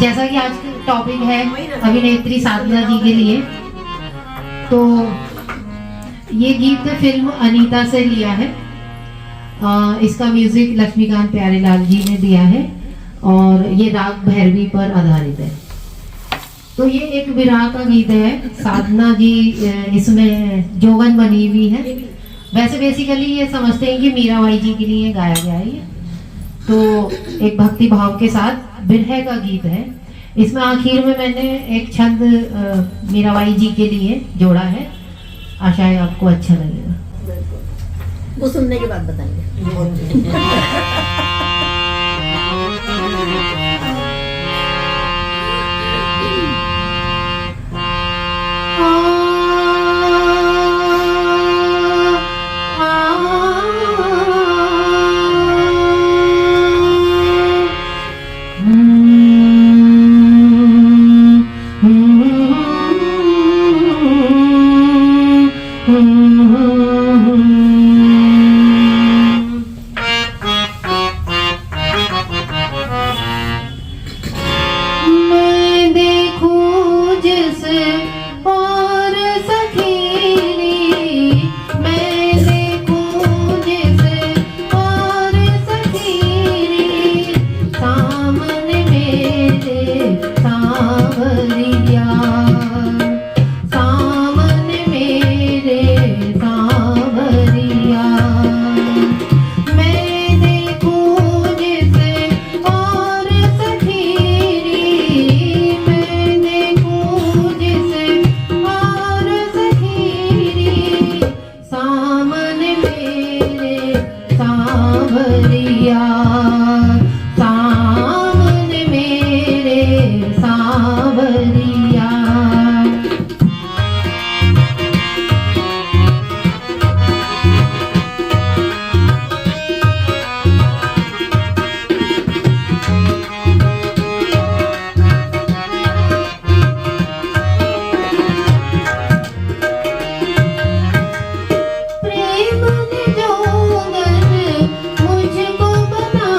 जैसा कि आज का टॉपिक है अभिनेत्री साधना जी के लिए, तो ये गीत फिल्म अनीता से लिया है। इसका म्यूजिक लक्ष्मीकांत प्यारेलाल जी ने दिया है और ये राग भैरवी पर आधारित है। तो ये एक विरह का गीत है। साधना जी इसमें जोगन बनी हुई है। वैसे बेसिकली ये समझते हैं कि मीराबाई जी के लिए गाया गया है ये। तो एक भक्ति भाव के साथ विरह का गीत है। इसमें आखिर में मैंने एक छंद मीराबाई जी के लिए जोड़ा है। आशा है आपको अच्छा लगेगा। वो सुनने के बाद बताएंगे। प्रेम ने जोगन मुझको बना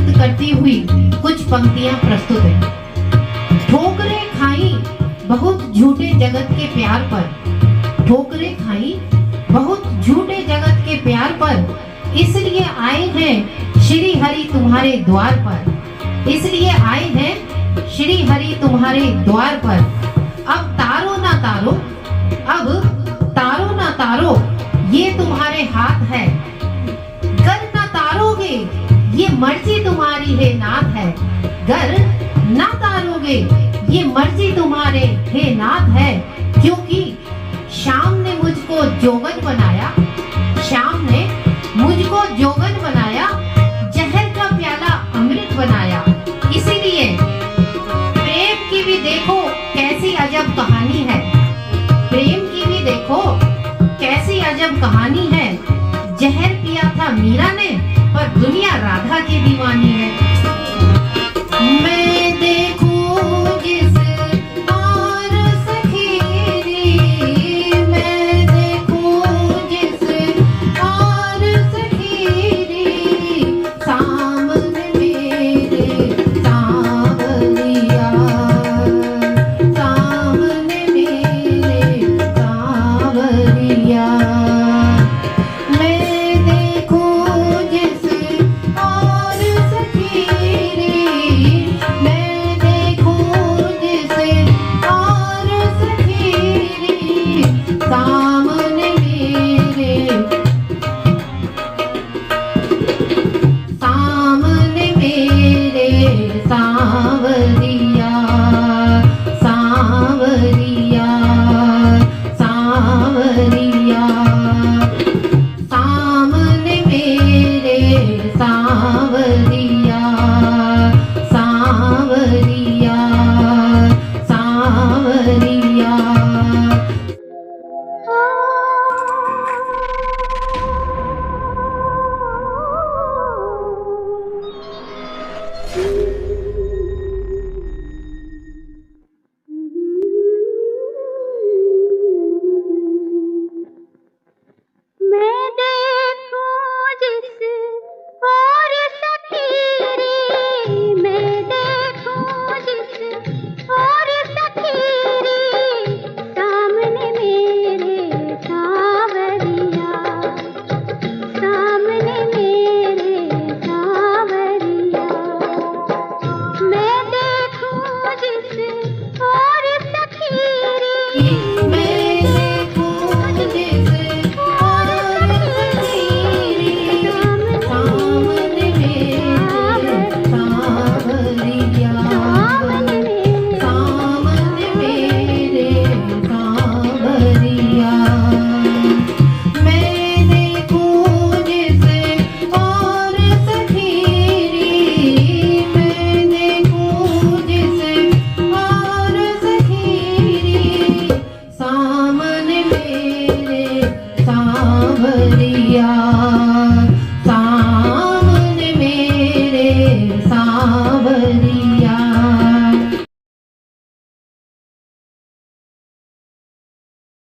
व्यक्त करती हुई कुछ पंक्तियां प्रस्तुत हैं। ठोकरें खाई बहुत झूठे जगत के प्यार पर, ठोकरें खाई बहुत झूठे जगत के प्यार पर, इसलिए आए हैं श्री हरि तुम्हारे द्वार पर, इसलिए आए हैं श्री हरि तुम्हारे द्वार पर। अब तारो ना तारो, अब तारो ना तारो, ये तुम्हारे हाथ है, गर ना तारोगे ये मर्जी तुम्हारी है नाथ है, गर ना तारोगे ये मर्जी तुम्हारे हे नाथ है। क्योंकि शाम ने मुझको जोगन बनाया, शाम ने मुझको जोगन बनाया, जहर का प्याला अमृत बनाया। इसीलिए प्रेम की भी देखो कैसी अजब कहानी है, प्रेम की भी देखो कैसी अजब कहानी है। जहर पिया था मीरा ने पर दुनिया राधा की दीवानी